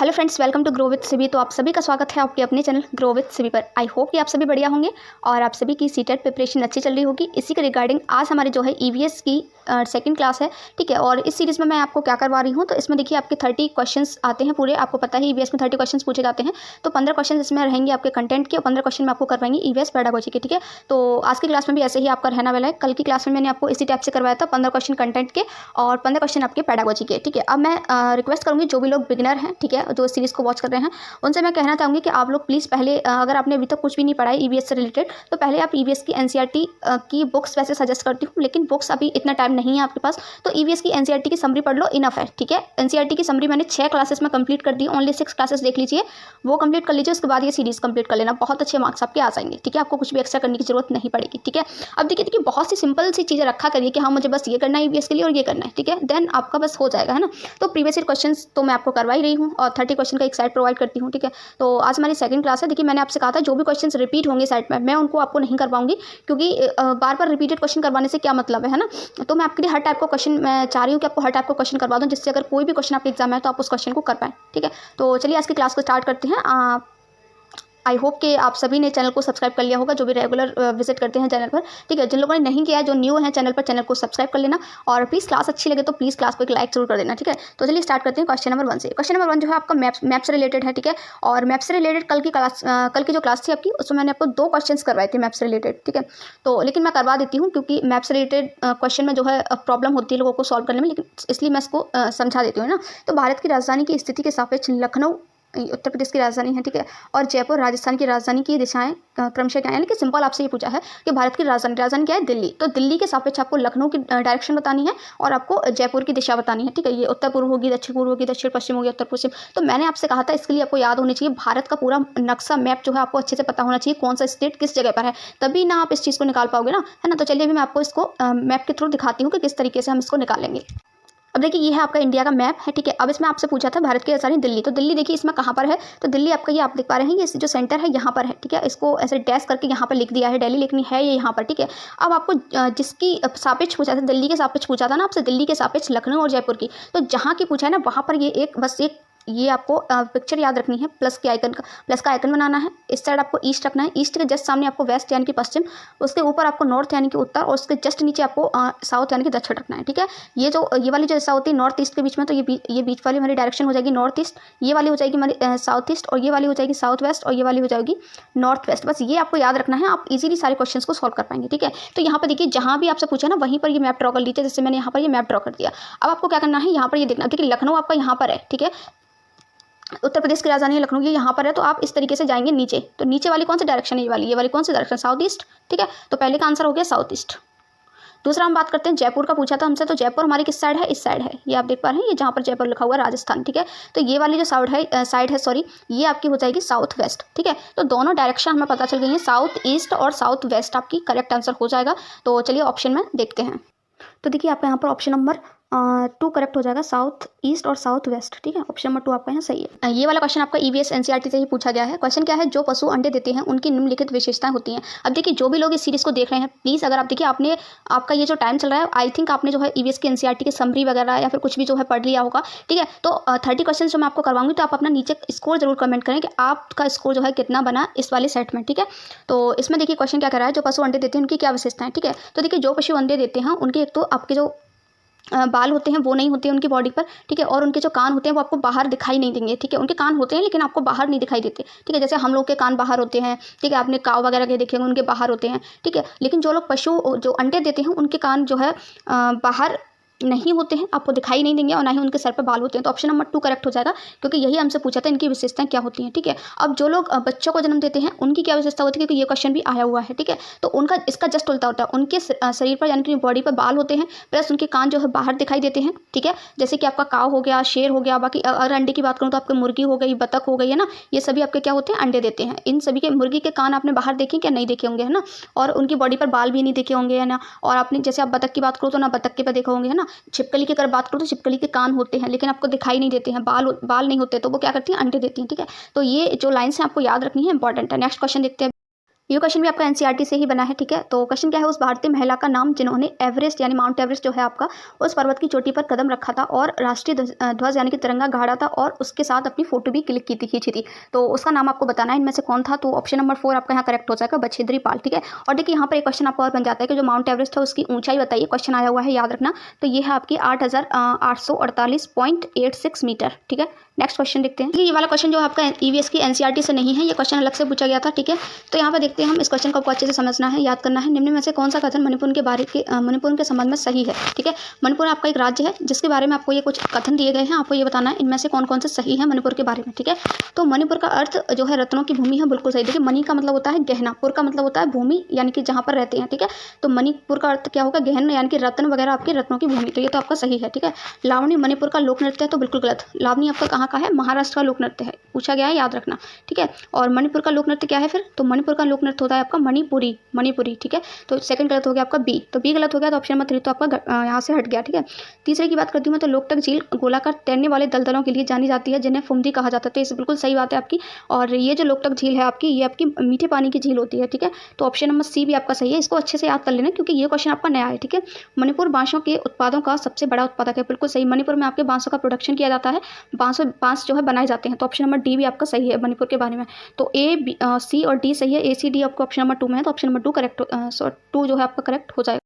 Hello friends, welcome to grow with Sibi. तो आप सभी का स्वागत है आपके अपने चैनल ग्रो विथ सिबी पर। आई होप कि आप सभी बढ़िया होंगे और आप सभी की सीटेट प्रिपरेशन अच्छी चल रही होगी। इसी के रिगार्डिंग आज हमारी जो है ईवीएस की सेकंड क्लास है, ठीक है। और इस सीरीज़ में मैं आपको क्या करवा रही हूँ, तो इसमें देखिए आपके 30 क्वेश्चंस आते हैं पूरे। आपको पता है ईवीएस में 30 क्वेश्चंस पूछे जाते हैं, तो 15 क्वेश्चन इसमें रहेंगे आपके कंटेंट के और 15 क्वेश्चन मैं आपको करवाएंगे ईवीएस पेडागोजी के, ठीक है। तो आज की क्लास में भी ऐसे ही आपका रहना वाला है। कल की क्लास में मैंने आपको इसी टाइप से करवाया था, 15 क्वेश्चन कंटेंट के और 15 क्वेश्चन आपके पेडागोजी के, ठीक है। अब मैं रिक्वेस्ट करूँगी जो भी लोग बिगिनर हैं, ठीक है, जो सीरीज़ को वॉच कर रहे हैं, उनसे मैं कहना चाहूँगी कि आप लोग प्लीज़ पहले अगर आपने अभी तक कुछ भी नहीं पढ़ा है ईवीएस से रिलेटेड, तो पहले आप ईवीएस की एनसीईआरटी की बुक्स वैसे सजेस्ट करती हूँ, लेकिन बुक्स अभी इतना टाइम नहीं है आपके पास, तो ईवीएस की एनसीईआरटी की समरी पढ़ लो, इनफ है, ठीक है। एनसीईआरटी की समरी मैंने 6 क्लासेस में कंप्लीट कर दी, ओनली 6 क्लासेस देख लीजिए, वो कंप्लीट कर लीजिए। उसके बाद ये सीरीज़ कंप्लीट कर लेना, बहुत अच्छे मार्क्स आपके आ जाएंगे, ठीक है। आपको कुछ भी एक्स्ट्रा करने की जरूरत नहीं पड़ेगी, ठीक है। अब देखिए बहुत सी सिंपल सी चीज़ें रखा करिए कि हाँ मुझे बस ये करना है ईवीएस के लिए और ये करना है, ठीक है, देन आपका बस हो जाएगा, है ना। तो प्रीवियस ईयर क्वेश्चन तो मैं आपको करवा ही रही हूँ और 30 क्वेश्चन का एक सेट प्रोवाइड करती हूँ, ठीक है। तो आज हमारी सेकंड क्लास है। देखिए मैंने आपसे कहा था जो भी क्वेश्चंस रिपीट होंगे सेट में, मैं उनको आपको नहीं करवाऊंगी, क्योंकि बार बार रिपीटेड क्वेश्चन करवाने से क्या मतलब है ना। तो मैं आपके लिए हर टाइप का क्वेश्चन, मैं चाह रही हूँ कि आपको हर टाइप का क्वेश्चन करवा दूँ, जिससे अगर कोई भी क्वेश्चन आपके एग्जाम में है तो आप उस क्वेश्चन को कर पाएँ, ठीक है। तो चलिए आज की क्लास को स्टार्ट करते हैं। आई होप कि आप सभी ने चैनल को सब्सक्राइब कर लिया होगा, जो भी रेगुलर विजिट करते हैं चैनल पर, ठीक है। जिन लोगों ने नहीं किया है, जो न्यू है चैनल पर, चैनल को सब्सक्राइब कर लेना और प्लीज़ क्लास अच्छी लगे तो प्लीज़ क्लास को एक लाइक जरूर कर देना, ठीक है। तो चलिए स्टार्ट करते हैं क्वेश्चन नंबर 1 से। क्वेश्चन नंबर 1 जो है आपका मैप से रिलेटेड है, ठीक है। और मैप से रिलेटेड कल की जो क्लास थी आपकी, उसमें मैंने आपको 2 क्वेश्चन करवाए थे मैप से रिलेटेड, ठीक है। तो लेकिन मैं करवा देती हूँ, क्योंकि मैप से रिलेटेड क्वेश्चन में जो है प्रॉब्लम होती है लोगों को सॉल्व करने में, लेकिन इसलिए मैं इसको समझा देती हूँ ना। तो भारत की राजधानी की स्थिति के सापेक्ष लखनऊ उत्तर प्रदेश की राजधानी है, ठीक है, और जयपुर राजस्थान की राजधानी की दिशाएं क्रमशः क्या है। यानी कि सिंपल आपसे ये पूछा है कि भारत की राजधानी क्या है, दिल्ली। तो दिल्ली के सापेक्ष आपको लखनऊ की डायरेक्शन बतानी है और आपको जयपुर की दिशा बतानी है, ठीक है। ये उत्तर पूर्व होगी, दक्षिण पूर्व होगी, दक्षिण पश्चिम होगी, उत्तर पश्चिम। तो मैंने आपसे कहा था इसके लिए आपको याद होनी चाहिए भारत का पूरा नक्शा मैप जो है आपको अच्छे से पता होना चाहिए, कौन सा स्टेट किस जगह पर है, तभी ना आप इस चीज़ को निकाल पाओगे ना, है ना। तो चलिए अभी मैं आपको इसको मैप के थ्रू दिखाती हूँ कि किस तरीके से हम इसको निकालेंगे। अब देखिए ये है आपका इंडिया का मैप है, ठीक है। अब इसमें आपसे पूछा था भारत की राजधानी दिल्ली, तो दिल्ली देखिए इसमें कहाँ पर है, तो दिल्ली आपका ये आप देख पा रहे हैं, ये जो सेंटर है यहाँ पर है, ठीक है। इसको ऐसे डैश करके यहाँ पर लिख दिया है दिल्ली, लेकिन है ये यहाँ पर, ठीक है। अब आपको जिसकी सापेक्ष पूछा था, दिल्ली के सापेक्ष पूछा था ना आपसे, दिल्ली के सापेक्ष लखनऊ और जयपुर की, तो जहाँ की पूछा है ना वहाँ पर ये एक बस एक ये आपको पिक्चर याद रखनी है, प्लस का आइकन बनाना है। इस साइड आपको ईस्ट रखना है, ईस्ट के जस्ट सामने आपको वेस्ट यानी कि पश्चिम, उसके ऊपर आपको नॉर्थ यानी कि उत्तर, और उसके जस्ट नीचे आपको साउथ यानी कि दक्षिण रखना है, ठीक है। ये वाली जो ऐसा होती है नॉर्थ ईस्ट के बीच में, तो ये बीच वाली हमारी डायरेक्शन हो जाएगी नॉर्थ ईस्ट, ये वाली हो जाएगी हमारी साउथ ईस्ट, और ये वाली हो जाएगी साउथ वेस्ट, और ये वाली हो जाएगी नॉर्थ वेस्ट। बस ये आपको याद रखना है, आप इजीली सारे क्वेश्चन को सॉल्व कर पाएंगे, ठीक है। तो यहाँ पर देखिए जहाँ भी आपसे पूछा ना वहीं पर ये मैप ड्रॉ कर लीजिए, जैसे मैंने यहाँ पर ये मैप ड्रॉ कर दिया। अब आपको क्या करना है, यहाँ पर ये देखना, देखिए लखनऊ आपका यहाँ पर है, ठीक है, उत्तर प्रदेश की राजधानी है लखनऊ, ये यहाँ पर है। तो आप इस तरीके से जाएंगे नीचे, तो नीचे वाली कौन सी डायरेक्शन है, ये वाली कौन सी डायरेक्शन, साउथ ईस्ट, ठीक है। तो पहले का आंसर हो गया साउथ ईस्ट। दूसरा हम बात करते हैं जयपुर का पूछा था हमसे, तो जयपुर हमारी किस साइड है, इस साइड है, ये आप देख पा रहे हैं, ये जहाँ पर जयपुर लिखा हुआ है राजस्थान, ठीक है। तो ये वाली जो साइड है सॉरी, ये आपकी हो जाएगी साउथ वेस्ट, ठीक है। तो दोनों डायरेक्शन हमें पता चल गई है, साउथ ईस्ट और साउथ वेस्ट आपकी करेक्ट आंसर हो जाएगा। तो चलिए ऑप्शन में देखते हैं। तो देखिए आपका यहाँ पर ऑप्शन नंबर 2 करेक्ट हो जाएगा, साउथ ईस्ट और साउथ वेस्ट, ठीक है। ऑप्शन नंबर 2 आपका यहाँ सही है। ये वाला क्वेश्चन आपका ईवीएस एनसीईआरटी से ही पूछा गया है। क्वेश्चन क्या है, जो पशु अंडे देते हैं उनकी निम्नलिखित विशेषताएं होती हैं। अब देखिए जो भी लोग इस सीरीज को देख रहे हैं, प्लीज़ अगर आप देखिए आपका ये जो टाइम चल रहा है, आई थिंक आपने जो है ईवीएस की एनसीईआरटी की समरी वगैरह या फिर कुछ भी जो है पढ़ लिया होगा, ठीक है। तो 30 क्वेश्चन जो मैं आपको करवाऊंगी, तो आप अपना नीचे स्कोर जरूर कमेंट करें कि आपका स्कोर जो है कितना बना इस वाले सेट में, ठीक है। तो इसमें देखिए क्वेश्चन क्या कर रहा है, जो पशु अंडे देते हैं उनकी क्या विशेषताएं, ठीक है। तो देखिए जो पशु अंडे देते हैं उनके एक तो आपके जो बाल होते हैं वो नहीं होते हैं उनकी बॉडी पर, ठीक है। और उनके जो कान होते हैं वो आपको बाहर दिखाई नहीं देंगे, ठीक है। उनके कान होते हैं लेकिन आपको बाहर नहीं दिखाई देते, ठीक है। जैसे हम लोग के कान बाहर होते हैं, ठीक है, आपने काव वगैरह के देखे होंगे उनके बाहर होते हैं, ठीक है। लेकिन जो लोग पशु जो अंडे देते हैं उनके कान जो है बाहर नहीं होते हैं, आपको दिखाई नहीं देंगे, और ना ही उनके सर पर बाल होते हैं। तो ऑप्शन नंबर 2 करेक्ट हो जाएगा, क्योंकि यही हमसे पूछा था इनकी विशेषताएं क्या होती हैं, ठीक है। अब जो लोग बच्चों को जन्म देते हैं उनकी क्या विशेषता होती है, क्योंकि ये क्वेश्चन भी आया हुआ है, ठीक है। तो उनका इसका जस्ट उल्टा होता है, उनके शरीर पर यानी कि बॉडी पर बाल होते हैं, प्लस उनके कान जो है बाहर दिखाई देते हैं, ठीक है। जैसे कि आपका काव हो गया, शेर हो गया, बाकी अगर अंडे की बात करूँ तो आपकी मुर्गी हो गई, बतख हो गई, है ना। ये सभी आपके क्या होते हैं, अंडे देते हैं। इन सभी के मुर्गी के कान आपने बाहर देखे क्या, नहीं देखे होंगे, है ना। और उनकी बॉडी पर बाल भी नहीं देखे होंगे, है ना। और आपने जैसे आप बतख की बात करो तो ना बतख के पर देखा होंगे, है ना। छिपकली की बात करूँ तो छिपकली के कान होते हैं लेकिन आपको दिखाई नहीं देते हैं, बाल नहीं होते, तो वो क्या करती हैं, अंडे देती हैं, ठीक है। तो ये जो लाइन्स हैं आपको याद रखनी है, इंपॉर्टेंट है। नेक्स्ट क्वेश्चन देखते हैं। ये क्वेश्चन भी आपका एनसीईआरटी से ही बना है, ठीक है। तो क्वेश्चन क्या है, उस भारतीय महिला का नाम जिन्होंने एवरेस्ट यानी माउंट एवरेस्ट जो है आपका उस पर्वत की चोटी पर कदम रखा था और राष्ट्रीय ध्वज यानी कि तिरंगा गाड़ा था और उसके साथ अपनी फोटो भी क्लिक की थी, खींची थी। तो उसका नाम आपको बताना है इनमें से कौन था। तो ऑप्शन नंबर 4 आपका यहाँ करेक्ट हो जाएगा, बछेंद्री पाल, ठीक है। और देखिए यहाँ पर एक क्वेश्चन आपका और बन जाता है कि जो माउंट एवरेस्ट है उसकी ऊंचाई बताइए, क्वेश्चन आया हुआ है, याद रखना। तो ये है आपकी 8,848.86 मीटर, ठीक है। नेक्स्ट क्वेश्चन देखते हैं। ये वाला क्वेश्चन जो आपका ईवीएस की एनसीईआरटी से नहीं है, ये क्वेश्चन अलग से पूछा गया था, ठीक है। तो यहाँ पर देखते हैं हम, इस क्वेश्चन को आपको अच्छे से समझना है, याद करना है। निम्न में से कौन सा कथन मणिपुर के संबंध में सही है, ठीक है। मणिपुर आपका एक राज्य है जिसके बारे में आपको ये कुछ कथन दिए गए हैं, आपको ये बताना है इनमें से कौन कौन से सही है मणिपुर के बारे में, ठीक है। तो मणिपुर का अर्थ जो है रत्नों की भूमि है, बिल्कुल सही। देखिए मणि का मतलब होता है गहना, पुर का मतलब होता है भूमि यानी कि जहाँ पर रहते हैं, ठीक है। तो मणिपुर का अर्थ क्या होगा, गहन यानी कि रत्न वगैरह आपके रत्नों की भूमि, तो ये तो आपका सही है, ठीक है। लावणी मणिपुर का लोक नृत्य है, तो बिल्कुल गलत। लावणी आपका कहाँ का है, महाराष्ट्र का लोक नृत्य है, पूछा गया है, याद रखना, ठीक है। और मणिपुर का लोक नृत्य क्या है फिर, तो मणिपुर का लोक नृत्य होता है आपका मणिपुरी, मणिपुरी, ठीक है। तो सेकंड गलत हो गया आपका बी, तो बी गलत हो गया, तो ऑप्शन नंबर 3 तो आपका यहाँ से हट गया, ठीक है। तीसरे की बात करती हूँ मैं, तो लोकटक झील गोलाकार तैरने वाले दलदलों के लिए जानी जाती है जिन्हें फुमदी कहा जाता है, तो इस बिल्कुल सही बात है आपकी। और ये जो लोकटक झील है आपकी, ये आपकी मीठे पानी की झील होती है, ठीक है। तो ऑप्शन नंबर सी भी आपका सही है, इसको अच्छे से याद कर लेना क्योंकि ये क्वेश्चन आपका नया है, ठीक है। मणिपुर बांसों के उत्पादों का सबसे बड़ा उत्पादक है, बिल्कुल सही। मणिपुर में आपके बांसों का प्रोडक्शन किया जाता है, बांस जो है बनाए जाते हैं, तो ऑप्शन नंबर डी भी आपका सही है मणिपुर के बारे में। तो ए सी और डी सही है, ए सी डी आपको ऑप्शन नंबर 2 में है, तो ऑप्शन नंबर 2 करेक्ट, 2 जो है आपका करेक्ट हो जाएगा।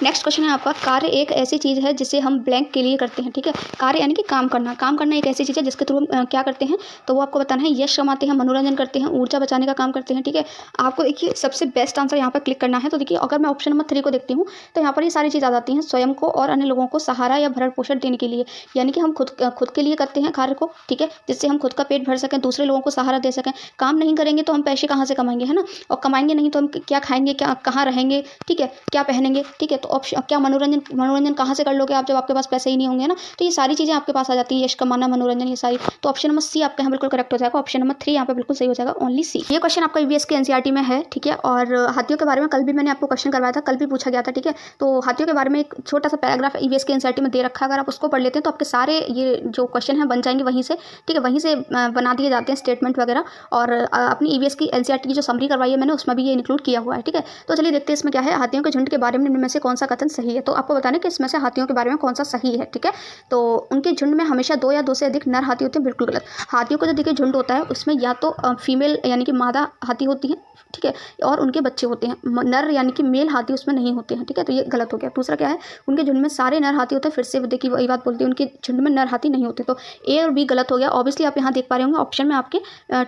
नेक्स्ट क्वेश्चन है आपका, कार्य एक ऐसी चीज़ है जिसे हम ब्लैंक के लिए करते हैं, ठीक है। कार्य यानी कि काम करना, काम करना एक ऐसी चीज़ है जिसके थ्रू हम क्या करते हैं, तो वो आपको बताना है। यश कमाते हैं, मनोरंजन करते हैं, ऊर्जा बचाने का काम करते हैं, ठीक है। आपको देखिए सबसे बेस्ट आंसर यहाँ पर क्लिक करना है। तो देखिए अगर मैं ऑप्शन नंबर 3 को देखती हूँ तो यहाँ पर ये सारी चीज़ आ जाती हैं, स्वयं को और अन्य लोगों को सहारा या भरण पोषण देने के लिए, यानी कि हम खुद के लिए करते हैं कार्य को, ठीक है, जिससे हम खुद का पेट भर सकें, दूसरे लोगों को सहारा दे सकें। काम नहीं करेंगे तो हम पैसे कहाँ से कमाएंगे, है ना, और कमाएंगे नहीं तो हम क्या खाएंगे, क्या कहाँ रहेंगे, ठीक है, क्या पहनेंगे, ठीक है। तो ऑप्शन क्या मनोरंजन कहाँ से कर लोगे आप जब आपके पास पैसे ही नहीं होंगे ना, तो ये सारी चीज़ें आपके पास आ जाती है, यश कमाना, मनोरंजन, ये सारी। तो ऑप्शन नंबर सी आपका यहाँ बिल्कुल करेक्ट हो जाएगा, ऑप्शन नंबर 3 यहाँ पे बिल्कुल सही हो जाएगा, ओनली सी। ये क्वेश्चन आपका ईवीएस के एनसीईआरटी में है, ठीक है। और हाथियों के बारे में कल भी मैंने आपको क्वेश्चन करवाया था, कल भी पूछा गया था, ठीक है। तो हाथियों के बारे में एक छोटा सा पैराग्राफ ईवीएस के एनसीईआरटी में दे रखा है, अगर आप उसको पढ़ लेते हैं तो आपके सारे ये जो क्वेश्चन है बन जाएंगे वहीं से, ठीक है, वहीं से बना दिए जाते हैं स्टेटमेंट वगैरह। और अपनी ईवीएस की एनसीईआरटी की जो समरी करवाई है मैंने उसमें भी ये इंक्लूड किया हुआ है, ठीक है। तो चलिए देखते हैं इसमें क्या है, हाथियों के झुंड के बारे में इनमें से कौन सा कथन सही है। तो आपको बताना कि इसमें से हाथियों के बारे में कौन सा सही है, ठीक है। तो उनके झुंड में हमेशा 2 या 2 से अधिक नर हाथी होते हैं, बिल्कुल गलत। हाथियों का जो देखिए झुंड होता है उसमें या तो फीमेल यानी कि मादा हाथी होती है, ठीक है, और उनके बच्चे होते हैं, नर यानी कि मेल हाथी उसमें नहीं होते हैं, ठीक है। तो ये गलत हो गया। दूसरा क्या है, उनके झुंड में सारे नर हाथी होते हैं, फिर से देखिए वही बात बोलती है, उनके झुंड में नर हाथी नहीं होते। तो ए और बी गलत हो गया। ऑब्वियसली आप यहाँ देख पा रहे होंगे ऑप्शन में आपके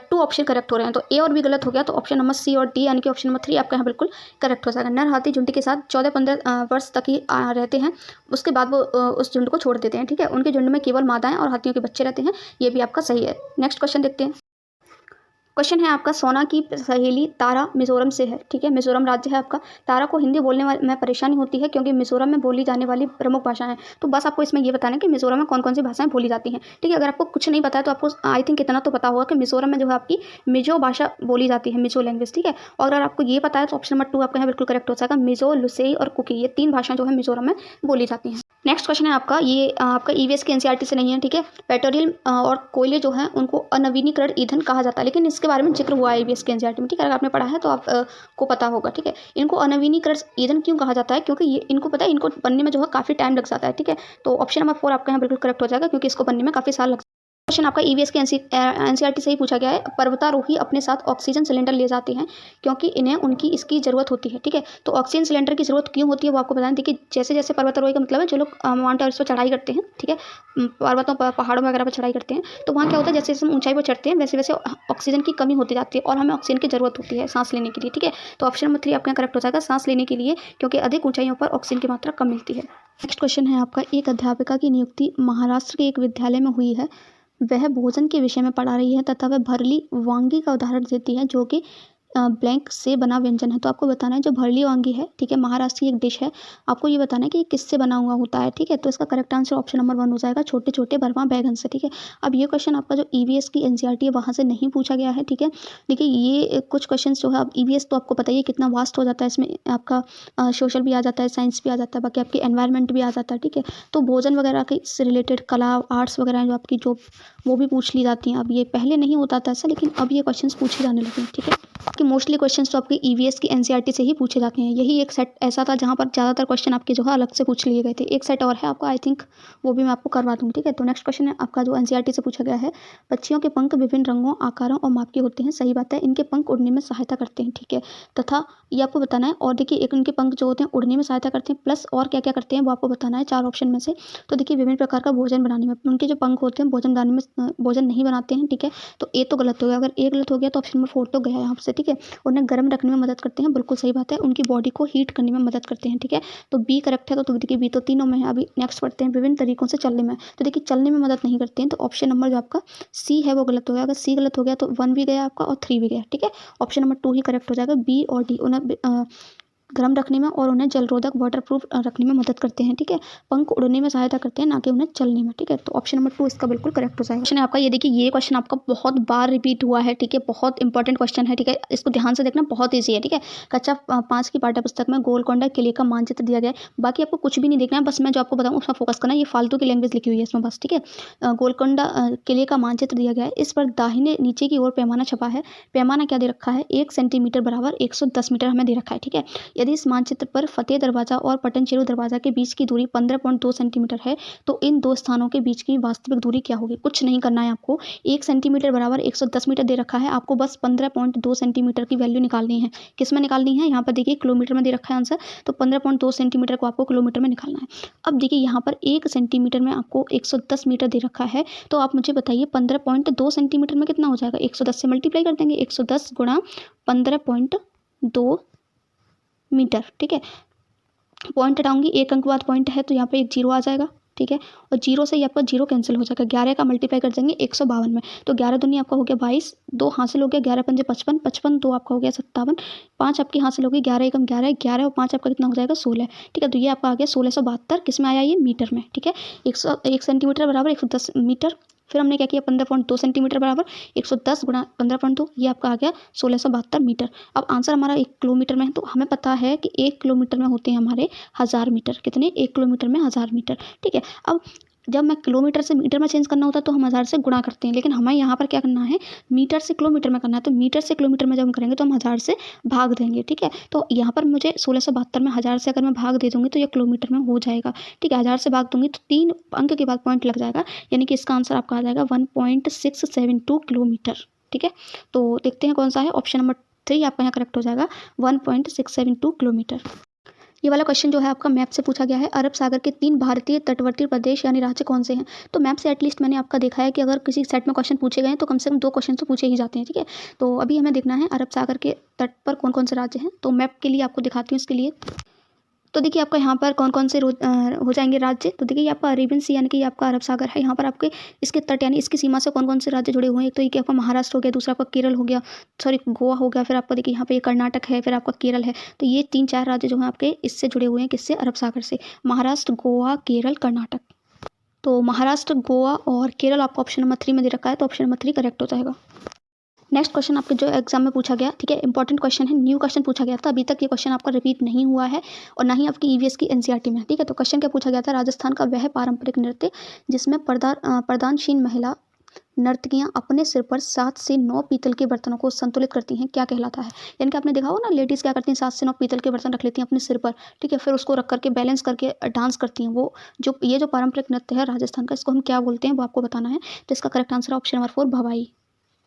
2 ऑप्शन करेक्ट हो रहे हैं, तो ए और बी गलत हो गया। तो ऑप्शन नंबर सी और डी यानी कि ऑप्शन नंबर 3 आपका यहाँ बिल्कुल करेक्ट हो जाएगा। नर हाथी झुंड के साथ 14-15 वर्ष तक ही रहते हैं, उसके बाद वो उस झुंड को छोड़ देते हैं, ठीक है। उनके झुंड में केवल मादाएं और हाथियों के बच्चे रहते हैं, ये भी आपका सही है। नेक्स्ट क्वेश्चन देखते हैं। क्वेश्चन है आपका, सोना की सहेली तारा मिजोरम से है, ठीक है, मिजोरम राज्य है आपका। तारा को हिंदी बोलने में परेशानी होती है क्योंकि मिजोरम में बोली जाने वाली प्रमुख भाषाएं हैं। तो बस आपको इसमें ये बताना है कि मिजोरम में कौन कौन सी भाषाएं बोली जाती हैं, ठीक है। अगर आपको कुछ नहीं पता है तो आपको आई थिंक इतना तो पता होगा कि मिजोरम में जो है आपकी मिजो भाषा बोली जाती है, मिजो लैंग्वेज, ठीक है। और अगर आपको ये पता है तो ऑप्शन नंबर 2 आपका यहाँ बिल्कुल करेक्ट हो जाएगा, मिजो, लुसेई और कुकी, ये 3 भाषाएं जो है मिजोरम में बोली जाती हैं। नेक्स्ट क्वेश्चन है आपका, ये आपका ईवीएस के एनसीईआरटी से नहीं है, ठीक है। पेट्रोलियम और कोयले जो हैं उनको अनवीनीकृत ईंधन कहा जाता है, लेकिन इसके बारे में जिक्र हुआ है ईवीएस के एनसीईआरटी में, ठीक है। अगर आपने पढ़ा है तो आपको पता होगा, ठीक है। इनको अनवीनीकृत ईंधन क्यों कहा जाता है, क्योंकि ये इनको पता है इनको बनने में जो है काफ़ी टाइम लग जाता है, ठीक है। तो ऑप्शन नंबर 4 आपका यहाँ बिल्कुल करेक्ट हो जाएगा क्योंकि इसको बनने में काफ़ी साल लग। क्वेश्चन आपका ईवीएस के एनसीईआरटी से ही पूछा गया है, पर्वतारोही अपने साथ ऑक्सीजन सिलेंडर ले जाते हैं क्योंकि इन्हें उनकी इसकी ज़रूरत होती है, ठीक है। तो ऑक्सीजन सिलेंडर की ज़रूरत क्यों होती है वो आपको बताएं। देखिए जैसे जैसे पर्वतारोही का मतलब है जो लोग माउंट एवरेस्ट पर चढ़ाई करते हैं, ठीक है, पर्वतों पर पहाड़ों वगैरह पर चढ़ाई करते हैं, तो वहाँ क्या होता है जैसे जैसे हम ऊंचाई पर चढ़ते हैं वैसे वैसे ऑक्सीजन की कमी होती जाती है और हमें ऑक्सीजन की ज़रूरत होती है सांस लेने के लिए, ठीक है। तो ऑप्शन नंबर 3 आपका करेक्ट हो जाएगा, सांस लेने के लिए, क्योंकि अधिक ऊंचाइयों पर ऑक्सीजन की मात्रा कम मिलती है। नेक्स्ट क्वेश्चन है आपका, एक अध्यापिका की नियुक्ति महाराष्ट्र के एक विद्यालय में हुई है, वह भोजन के विषय में पढ़ा रही है तथा वह भरली वांगी का उदाहरण देती है जो कि ब्लैंक से बना व्यंजन है। तो आपको बताना है जो भरली वांगी है, ठीक है, महाराष्ट्र की एक डिश है, आपको ये बताना है कि किससे बना हुआ होता है, ठीक है। तो इसका करेक्ट आंसर ऑप्शन नंबर 1 हो जाएगा, छोटे छोटे भरवा बैगन से, ठीक है। अब ये क्वेश्चन आपका जो ईवीएस की एनसीईआरटी है वहाँ से नहीं पूछा गया है, ठीक है। देखिए ये कुछ क्वेश्चन जो है, अब ईवीएस तो आपको पता ही है कितना वास्ट हो जाता है, इसमें आपका सोशल भी आ जाता है, साइंस भी आ जाता है, बाकी आपकी एनवायरनमेंट भी आ जाता है, ठीक है। तो भोजन वगैरह के से रिलेटेड कला आर्ट्स वगैरह जो आपकी जो वो भी पूछ ली जाती हैं। अब ये पहले नहीं होता था ऐसा, लेकिन अब ये क्वेश्चन पूछे जाने लगे हैं, ठीक है। आपके मोस्टली क्वेश्चन तो आपके ईवीएस की एनसीईआरटी से ही पूछे जाते हैं। यही एक सेट ऐसा था जहाँ पर ज़्यादातर क्वेश्चन आपके जो है अलग से पूछ लिए गए थे। एक सेट और है आपका, आई थिंक वो भी मैं आपको करवा दूँगी, ठीक है। तो नेक्स्ट क्वेश्चन है आपका जो एनसीईआरटी से पूछा गया है, पक्षियों के पंख विभिन्न रंगों, आकारों और माप के होते हैं। सही बात है, इनके पंख उड़ने में सहायता करते हैं, ठीक है। तथा ये आपको बताना है। और देखिए एक उनके पंख जो होते हैं उड़ने में सहायता करते हैं, प्लस और क्या क्या करते हैं वो आपको बताना है 4 ऑप्शन में से। तो देखिए विभिन्न प्रकार का भोजन बनाने में, उनके जो पंख होते हैं भोजन बनाने में भोजन नहीं बनाते हैं, ठीक है। तो ए तो गलत हो गया। अगर ए गलत हो गया तो ऑप्शन नंबर 4 तो गया यहाँ से, ठीक है। उन्हें गर्म रखने में मदद करते हैं, बिल्कुल सही बात है। उनकी बॉडी को हीट करने में मदद करते हैं, ठीक है। तो बी करेक्ट है। तो देखिए बी तो तीनों में है। अभी नेक्स्ट पढ़ते हैं, विभिन्न तरीकों से चलने में। तो देखिए चलने में मदद नहीं करते हैं, तो ऑप्शन नंबर जो आपका सी है वो गलत हो गया। अगर सी गलत हो गया तो 1 भी गया आपका और 3 भी गया, ठीक है। ऑप्शन नंबर 2 ही करेक्ट हो जाएगा। बी और डी उन्हें गर्म रखने में और उन्हें जलरोधक वाटरप्रूफ रखने में मदद करते हैं, ठीक है। पंख उड़ने में सहायता करते हैं, ना कि उन्हें चलने में, ठीक है। तो ऑप्शन नंबर 2 इसका बिल्कुल करेक्ट हो जाएगा। क्वेश्चन है आपका, ये देखिए ये क्वेश्चन आपका बहुत बार रिपीट हुआ है, ठीक है। बहुत इंपॉर्टेंट क्वेश्चन है, ठीक है। इसको ध्यान से देखना, बहुत ईजी है, ठीक है। कक्षा 5 की पाठ्य पुस्तक में गोलकोंडा किले का मानचित्र दिया गया है। बाकी आपको कुछ भी नहीं देखना है, बस मैं जो आपको बताऊँ उसमें फोकस करना है। ये फालतू की लैंग्वेज लिखी हुई है इसमें बस, ठीक है। गोलकोंडा किले का मानचित्र दिया गया है। इस पर दाहिने नीचे की ओर पैमाना छपा है। पैमाना क्या दे रखा है? 1 सेंटीमीटर बराबर 110 मीटर हमें दे रखा है, ठीक है। यदि इस मानचित्र पर फतेह दरवाजा और पटनचेरू दरवाजा के बीच की दूरी 15.2 सेंटीमीटर है, तो इन दो स्थानों के बीच की वास्तविक दूरी क्या होगी? कुछ नहीं करना है आपको। 1 सेंटीमीटर बराबर 110 मीटर दे रखा है, आपको बस 15.2 सेंटीमीटर की वैल्यू निकालनी है। किस में निकालनी है? यहाँ पर देखिए किलोमीटर में दे रखा है आंसर, तो 15.2 सेंटीमीटर को आपको किलोमीटर में निकालना है। अब देखिए यहाँ पर 1 सेंटीमीटर में आपको 110 मीटर दे रखा है, तो आप मुझे बताइए 15.2 सेंटीमीटर में कितना हो जाएगा? 110 से मल्टीप्लाई कर देंगे, 110 गुणा 15.2 मीटर, ठीक है। पॉइंट हटाऊंगी, एक अंक बाद पॉइंट है तो यहाँ पे एक जीरो आ जाएगा, ठीक है। और जीरो से ही आपका जीरो कैंसिल हो जाएगा। 11 का मल्टीप्लाई कर देंगे 152 में, तो 11 दूनी आपका हो गया 22, 2 हासिल हो गया, 11 पंजे 55, 55 2 आपका हो गया 57, 5 आपकी हासिल होगी, 11 एकम 11, 11 और 5 आपका कितना हो जाएगा 16, ठीक है। तो ये आपका आ गया 1672, किस में आया? ये मीटर में, ठीक है। 1 सेंटीमीटर बराबर 110 मीटर। फिर हमने क्या किया? 15.2 सेंटीमीटर बराबर 110 गुणा 15.2, ये आपका आ गया 1672 मीटर। अब आंसर हमारा 1 किलोमीटर में है, तो हमें पता है कि 1 किलोमीटर में होते हैं हमारे 1000 मीटर। कितने? 1 किलोमीटर में 1000 मीटर, ठीक है। अब जब मैं किलोमीटर से मीटर में चेंज करना होता है तो हम 1000 से गुणा करते हैं, लेकिन हमें यहाँ पर क्या करना है? मीटर से किलोमीटर में करना है। तो मीटर से किलोमीटर में जब हम करेंगे तो हम 1000 से भाग देंगे, ठीक है। तो यहाँ पर मुझे 1672 में 1000 से अगर मैं भाग दे दूँगी तो ये किलोमीटर में हो जाएगा, ठीक है। 1000 से भाग दूंगी तो 3 अंक के बाद पॉइंट लग जाएगा, यानी कि इसका आंसर आपका आ जाएगा 1.672 किलोमीटर, ठीक है। तो देखते हैं कौन सा है। ऑप्शन नंबर 3 आपका यहाँ करेक्ट हो जाएगा, 1.672 किलोमीटर। ये वाला क्वेश्चन जो है आपका मैप से पूछा गया है। अरब सागर के 3 भारतीय तटवर्ती प्रदेश यानी राज्य कौन से हैं? तो मैप से एटलीस्ट मैंने आपका देखा है कि अगर किसी सेट में क्वेश्चन पूछे गए हैं तो कम से कम 2 क्वेश्चन तो पूछे ही जाते हैं, ठीक है। तो अभी हमें देखना है अरब सागर के तट पर कौन कौन से राज्य हैं। तो मैप के लिए आपको दिखाती हूँ इसके लिए। तो देखिए आपका यहाँ पर कौन कौन से हो जाएंगे राज्य। तो देखिए ये आपका अरेबियन सी यानी कि आपका अरब सागर है। यहाँ पर आपके इसके तट यानी इसकी सीमा से कौन कौन से राज्य जुड़े हुए हैं? एक तो ये आपका महाराष्ट्र हो गया, दूसरा आपका केरल हो गया, सॉरी गोवा हो गया, फिर आपका देखिए यहाँ पे कर्नाटक है, फिर आपका केरल है। तो ये 3-4 राज्य जो हैं आपके इससे जुड़े हुए हैं। किससे? अरब सागर से। महाराष्ट्र, गोवा, केरल, कर्नाटक। तो महाराष्ट्र, गोवा और केरल आपको ऑप्शन नंबर 3 में दे रखा है, तो ऑप्शन नंबर 3 करेक्ट हो जाएगा। नेक्स्ट क्वेश्चन आपके जो एग्जाम में पूछा गया, ठीक है, इंपॉर्टेंट क्वेश्चन है, न्यू क्वेश्चन पूछा गया था। अभी तक ये क्वेश्चन आपका रिपीट नहीं हुआ है और ना ही आपकी ईवीएस की एनसीईआरटी में, ठीक है। तो क्वेश्चन क्या पूछा गया था? राजस्थान का वह पारंपरिक नृत्य जिसमें प्रदानशील महिला नर्तकियां अपने सिर पर 7 से 9 पीतल के बर्तनों को संतुलित करती हैं, क्या कहलाता है? यानी कि आपने देखा हो ना, लेडीज़ क्या करती हैं, 7 से 9 पीतल के बर्तन रख लेती हैं अपने सिर पर, ठीक है। फिर उसको रख करके बैलेंस करके डांस करती हैं। वो जो ये जो पारंपरिक नृत्य है राजस्थान का, इसको हम क्या बोलते हैं वो आपको बताना है। तो इसका करेक्ट आंसर ऑप्शन नंबर 4 भवाई।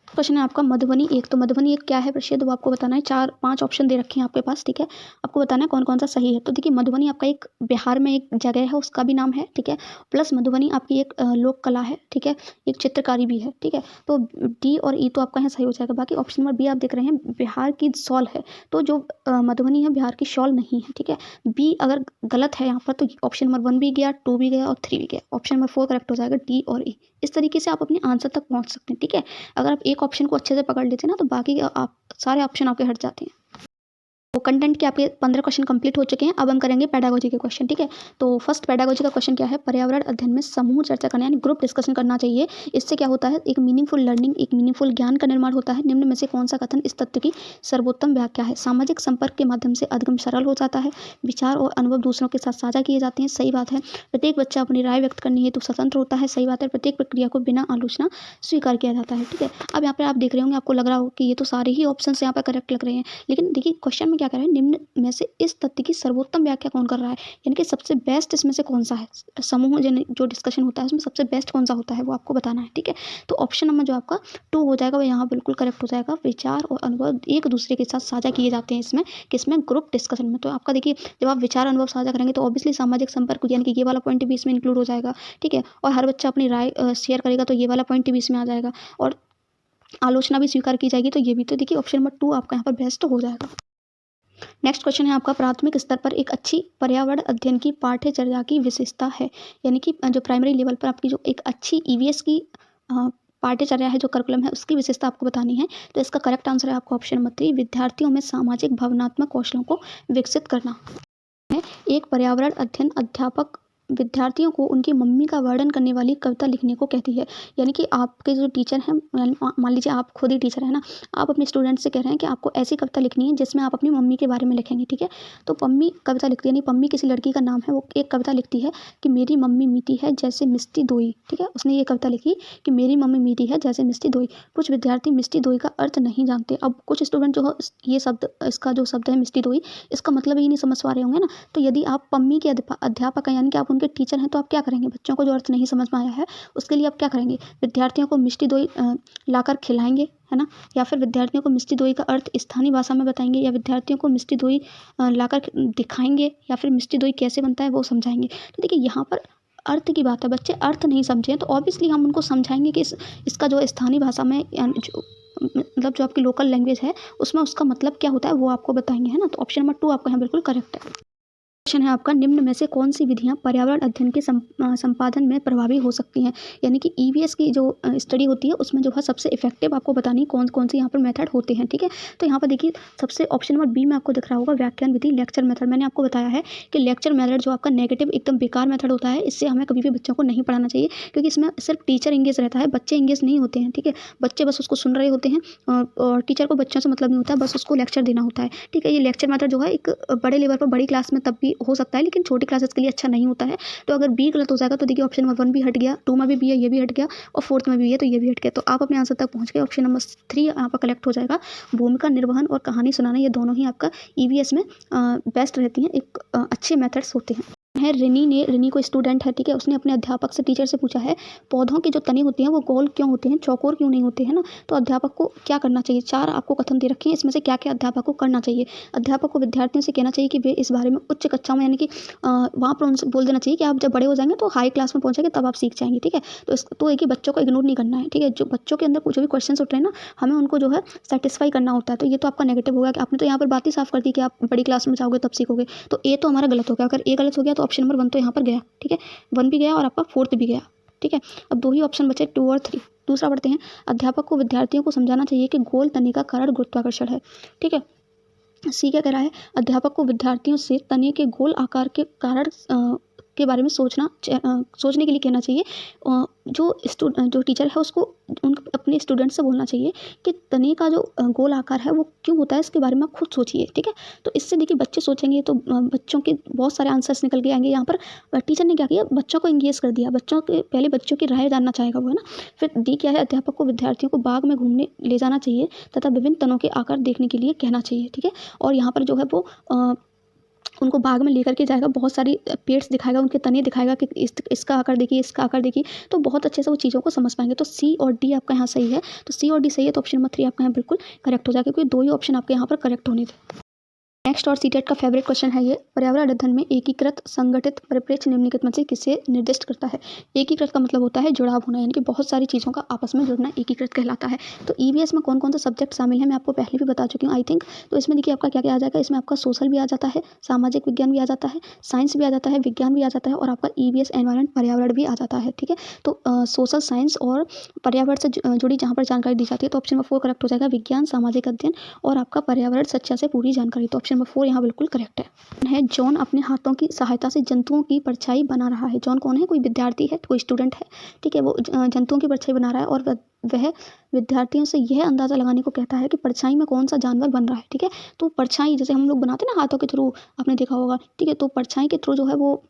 क्वेश्चन है आपका मधुबनी एक। तो मधुबनी एक क्या है प्रसिद्ध, वो आपको बताना है। 4-5 ऑप्शन दे रखे हैं आपके पास, ठीक है। आपको बताना है कौन कौन सा सही है। तो देखिए मधुबनी आपका एक बिहार में एक जगह है, उसका भी नाम है, ठीक है। प्लस मधुबनी आपकी एक लोक कला है, ठीक है, एक चित्रकारी भी है, ठीक है। तो डी और ई तो आपका यहाँ सही हो जाएगा। बाकी ऑप्शन नंबर बी आप देख रहे हैं बिहार की शॉल है, तो जो मधुबनी है बिहार की शॉल नहीं है, ठीक है। बी अगर गलत है यहाँ पर तो ऑप्शन नंबर 1 भी गया, 2 भी गया और 3 भी गया। ऑप्शन नंबर 4 करेक्ट हो जाएगा, डी और ई। इस तरीके से आप अपने आंसर तक पहुँच सकते हैं, ठीक है। अगर आप एक ऑप्शन को अच्छे से पकड़ लेते हैं ना तो बाकी आप सारे ऑप्शन आपके हट जाते हैं। तो कंटेंट के आपके 15 क्वेश्चन कंप्लीट हो चुके हैं। अब हम करेंगे पेडागोजी के क्वेश्चन, ठीक है। तो फर्स्ट पेडागोजी का क्वेश्चन क्या है, पर्यावरण अध्ययन में समूह चर्चा करना यानी ग्रुप डिस्कशन करना चाहिए। इससे क्या होता है, एक मीनिंगफुल लर्निंग, एक मीनिंगफुल ज्ञान का निर्माण होता है। निम्न में से कौन सा कथन इस तथ्य की सर्वोत्तम व्याख्या है। सामाजिक संपर्क के माध्यम से अधिगम सरल हो जाता है, विचार और अनुभव दूसरों के साथ साझा किए जाते हैं। सही बात है। प्रत्येक बच्चा अपनी राय व्यक्त करने हेतु स्वतंत्र होता है। सही बात है। प्रत्येक प्रक्रिया को बिना आलोचना स्वीकार किया जाता है, ठीक है। अब यहाँ पर आप देख रहे होंगे, आपको लग रहा हो कि ये तो सारे ही ऑप्शन यहाँ पर करेक्ट लग रहे हैं, लेकिन देखिए क्वेश्चन में क्या कर रहा है, निम्न में से इस तथ्य की सर्वोत्तम व्याख्या कौन कर रहा है, यानी कि सबसे बेस्ट इसमें से कौन सा है। समूह जो डिस्कशन होता है उसमें सबसे बेस्ट कौन सा होता है वो आपको बताना है, ठीक है। तो ऑप्शन नंबर जो आपका 2 हो जाएगा वो यहाँ बिल्कुल करेक्ट हो जाएगा। विचार और अनुभव एक दूसरे के साथ साझा किए जाते हैं इसमें, किसमें, ग्रुप डिस्कशन में। तो आपका देखिए जब आप विचार अनुभव साझा करेंगे तो ऑब्वियसली सामाजिक संपर्क यानी कि ये वाला पॉइंट भी इसमें इंक्लूड हो जाएगा, ठीक है। और हर बच्चा अपनी राय शेयर करेगा तो ये वाला पॉइंट भी इसमें आ जाएगा, और आलोचना भी स्वीकार की जाएगी तो ये भी। तो देखिए ऑप्शन नंबर 2 आपका यहाँ पर बेस्ट हो जाएगा। नेक्स्ट क्वेश्चन है आपका, प्राथमिक स्तर पर एक अच्छी पर्यावरण अध्ययन की पाठ्यचर्या की विशेषता है, यानी कि जो प्राइमरी लेवल पर आपकी जो एक अच्छी ईवीएस की पाठ्यचर्या है, जो करिकुलम है, उसकी विशेषता आपको बतानी है। तो इसका करेक्ट आंसर है आपका ऑप्शन नंबर 3, विद्यार्थियों में सामाजिक भावनात्मक कौशलों को विकसित करना है। एक पर्यावरण अध्ययन अध्यापक विद्यार्थियों को उनकी मम्मी का वर्णन करने वाली कविता लिखने को कहती है, यानी कि आपके जो टीचर हैं, मान लीजिए आप खुद ही टीचर है ना, आप अपने स्टूडेंट से कह रहे हैं कि आपको ऐसी कविता लिखनी है जिसमें आप अपनी मम्मी के बारे में लिखेंगे, ठीक है। तो पम्मी कविता लिखती है, यानी पम्मी किसी लड़की का नाम है, वो एक कविता लिखती है कि मेरी मम्मी मीठी है जैसे मिष्टी दोई, ठीक है। उसने ये कविता लिखी कि मेरी मम्मी मीठी है जैसे मिष्टी दोई। कुछ विद्यार्थी मिष्टी दोई का अर्थ नहीं जानते। अब कुछ स्टूडेंट जो ये शब्द, इसका जो शब्द है मिष्टी दोई, इसका मतलब ही नहीं समझ पा रहे होंगे ना। तो यदि आप पम्मी के अध्यापक हैं, यानी कि आप उनके टीचर हैं, तो आप क्या करेंगे, बच्चों को जो अर्थ नहीं समझ में आया है उसके लिए आप क्या करेंगे, विद्यार्थियों को मिष्टी दोई लाकर खिलाएंगे, है ना, या फिर विद्यार्थियों को मिष्टी दोई का अर्थ स्थानीय भाषा में बताएंगे, या विद्यार्थियों को मिष्टी दोई लाकर दिखाएंगे, या फिर मिष्टी दोई कैसे बनता है वो समझाएंगे। तो देखिए यहाँ पर अर्थ की बात है, बच्चे अर्थ नहीं समझे तो ऑब्वियसली हम उनको समझाएंगे कि इसका जो स्थानीय भाषा में मतलब जो आपकी लोकल लैंग्वेज है उसमें उसका मतलब क्या होता है वो आपको बताएंगे, है ना। तो ऑप्शन नंबर 2 आपका यहाँ बिल्कुल करेक्ट है। क्वेश्चन है आपका, निम्न में से कौन सी विधियां पर्यावरण अध्ययन के संपादन में प्रभावी हो सकती हैं, यानी कि ईवीएस की जो स्टडी होती है उसमें जो है सबसे इफेक्टिव आपको बतानी कौन कौन से यहाँ पर मेथड होते हैं, ठीक है। तो यहाँ पर देखिए सबसे ऑप्शन नंबर बी में आपको दिख रहा होगा व्याख्यान विधि, लेक्चर मेथड। मैंने आपको बताया है कि लेक्चर मेथड जो आपका नेगेटिव एकदम बेकार मेथड होता है, इससे हमें कभी भी बच्चों को नहीं पढ़ाना चाहिए, क्योंकि इसमें सिर्फ टीचर इंगेज रहता है, बच्चे इंगेज नहीं होते हैं, ठीक है। बच्चे बस उसको सुन रहे होते हैं और टीचर को बच्चों से मतलब नहीं होता है, बस उसको लेक्चर देना होता है, ठीक है। ये लेक्चर मेथड जो है एक बड़े लेवल पर बड़ी क्लास में तब भी हो सकता है, लेकिन छोटी क्लासेस के लिए अच्छा नहीं होता है। तो अगर बी गलत हो जाएगा तो देखिए ऑप्शन नंबर 1 भी हट गया, 2 में भी बी है, ये भी हट गया, और 4th में भी है तो ये भी हट गया। तो आप अपने आंसर तक पहुंच गए। ऑप्शन नंबर 3 यहाँ पर कलेक्ट हो जाएगा। भूमिका निर्वहन और कहानी सुनाना, ये दोनों ही आपका ईवीएस में बेस्ट रहती हैं, एक अच्छे मेथड्स होते हैं। रिनी को स्टूडेंट है, ठीक है, उसने अपने अध्यापक से, टीचर से पूछा है पौधों के जो तने होते हैं वो गोल क्यों होते हैं, चौकोर क्यों नहीं होते हैं ना। तो अध्यापक को क्या करना चाहिए, 4 आपको कथन दे रखे हैं, इसमें से क्या क्या अध्यापक को करना चाहिए। अध्यापक को विद्यार्थियों से कहना चाहिए कि वे इस बारे में उच्च कक्षा में, यानी कि वहाँ पर उनसे बोल देना चाहिए कि आप जब बड़े हो जाएंगे तो हाई क्लास में पहुँचेंगे तब आप सीख जाएंगे, ठीक है। तो एक ही बच्चों को इग्नोर नहीं करना है, ठीक है। जो बच्चों के अंदर जो भी क्वेश्चन उठ रहे हैं ना, हमें उनको जो है सेटिस्फाई करना होता है। तो ये तो आपका नेगेटिव होगा कि आपने तो यहाँ पर बात ही साफ कर दी कि आप बड़ी क्लास में जाओगे तब सीखोगे। तो ए तो हमारा गलत हो गया। अगर ए गलत हो गया तो ऑप्शन नंबर 1 तो यहाँ पर गया, ठीक है, 1 भी गया और आपका 4th भी गया, ठीक है। अब 2 ही ऑप्शन बचे, 2 और 3। दूसरा पढ़ते हैं, अध्यापक को विद्यार्थियों को समझाना चाहिए कि गोल तने का कारण गुरुत्वाकर्षण है, ठीक है। सी क्या कह रहा है, अध्यापक को विद्यार्थियों से तने के गोल आकार के कारण के बारे में सोचने के लिए कहना चाहिए। जो टीचर है उसको अपने स्टूडेंट से बोलना चाहिए कि तने का जो गोल आकार है वो क्यों होता है, इसके बारे में आप खुद सोचिए, ठीक है। तो इससे देखिए बच्चे सोचेंगे तो बच्चों के बहुत सारे आंसर्स निकल के आएंगे। यहाँ पर टीचर ने क्या किया, बच्चों को इंगेज कर दिया, पहले बच्चों की राय जानना चाहेगा वो, है ना। फिर डी क्या है, अध्यापक को विद्यार्थियों को बाग में घूमने ले जाना चाहिए तथा विभिन्न तनों के आकार देखने के लिए कहना चाहिए, ठीक है। और यहाँ पर जो है वो उनको बाग में लेकर के जाएगा, बहुत सारी पेड्स दिखाएगा, उनके तने दिखाएगा कि इसका आकार देखिए, इसका आकार देखिए, तो बहुत अच्छे से वो चीज़ों को समझ पाएंगे। तो सी और डी आपका यहाँ सही है। तो सी और डी सही है, तो ऑप्शन नंबर 3 आपका यहाँ बिल्कुल करेक्ट हो जाएगा, क्योंकि 2 ही ऑप्शन आपके यहाँ पर करेक्ट होने थे। नेक्स्ट और सीटेट का फेवरेट क्वेश्चन है ये, पर्यावरण अध्ययन में एकीकृत संगठित परिप्रेक्ष्य निम्नलिखित में से किसे निर्दिष्ट करता है। एकीकृत का मतलब होता है जुड़ाव होना, यानी कि बहुत सारी चीज़ों का आपस में जुड़ना एकीकृत कहलाता है। तो ईवीएस में कौन कौन सा सब्जेक्ट शामिल है मैं आपको पहले भी बता चुकी हूँ आई थिंक। तो इसमें देखिए आपका क्या क्या आ जाएगा, इसमें आपका सोशल भी आ जाता है, सामाजिक विज्ञान भी आ जाता है, साइंस भी आ जाता है, विज्ञान भी आ जाता है, और आपका ईवीएस एनवायरमेंट पर्यावरण भी आ जाता है, ठीक है। तो सोशल साइंस और पर्यावरण से जुड़ी जहाँ पर जानकारी दी जाती है तो ऑप्शन नंबर 4 करेक्ट हो जाएगा, विज्ञान, सामाजिक अध्ययन और आपका पर्यावरण शिक्षा से पूरी जानकारी। तो ऑप्शन नंबर 4 यहाँ बिल्कुल करेक्ट है। जॉन अपने हाथों की सहायता से जंतुओं की परछाई बना रहा है। जॉन कौन है? कोई विद्यार्थी है, कोई स्टूडेंट है, ठीक है। वो जंतुओं की परछाई बना रहा है और वह विद्यार्थियों से यह अंदाज़ा लगाने को कहता है कि परछाई में कौन सा जानवर बन रहा है, ठीक है। तो परछाई जैसे हम लोग बनाते हैं ना हाथों के थ्रू, आपने देखा होगा, ठीक है। तो परछाई के थ्रू जो है वो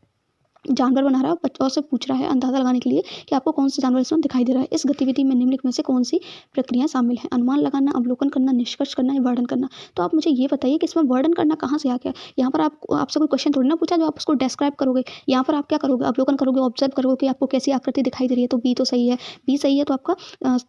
जानवर बना रहा है, बच्चों से पूछ रहा है अंदाज़ा लगाने के लिए कि आपको कौन सा जानवर इसमें दिखाई दे रहा है। इस गतिविधि में निम्नलिखित में से कौन सी प्रक्रियाएं शामिल हैं? अनुमान लगाना, अवलोकन करना, निष्कर्ष करना या वर्णन करना। तो आप मुझे ये बताइए कि इसमें वर्णन करना कहाँ से आ गया? यहाँ पर आपसे कोई क्वेश्चन थोड़ी ना पूछा जो आप उसको डिस्क्राइब करोगे। यहाँ पर आप क्या करोगे? अवलोकन करोगे, ऑब्जर्व करोगे कि आपको कैसी आकृति दिखाई दे रही है। तो बी तो सही है, बी सही है। तो आपका